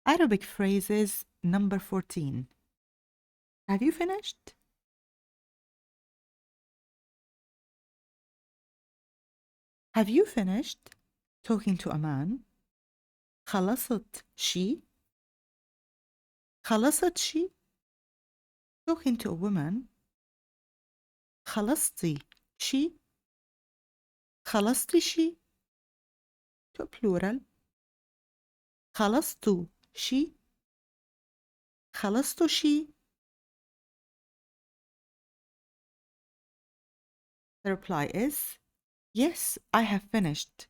Arabic phrases number 14. Have you finished? Have you finished talking to a man? خلصت شي؟ خلصت شي? Talking to a woman. خلصتي شي؟ خلصتي شي؟ To plural. خلصتو شي؟ خلصتو شي؟ The reply is, yes, I have finished.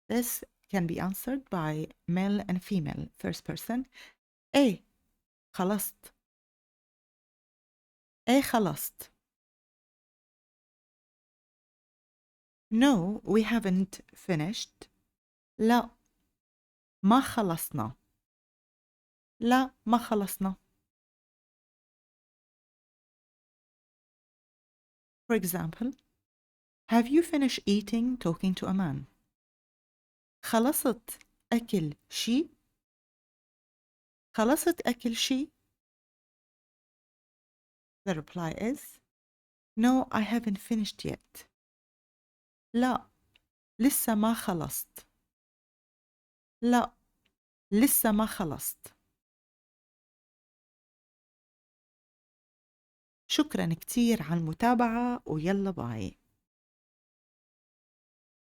This can be answered by male and female. First person. إيه خلصت. إيه خلصت. No, we haven't finished. لا ما خلصنا. لا ما خلصنا. For example, have you finished eating talking to a man? خلصت أكل شي؟ خلصت أكل شي؟ The reply is, no, I haven't finished yet. لا لسه ما خلصت. لا لسه ما خلصت. شكرا كتير على المتابعة ويلا باي.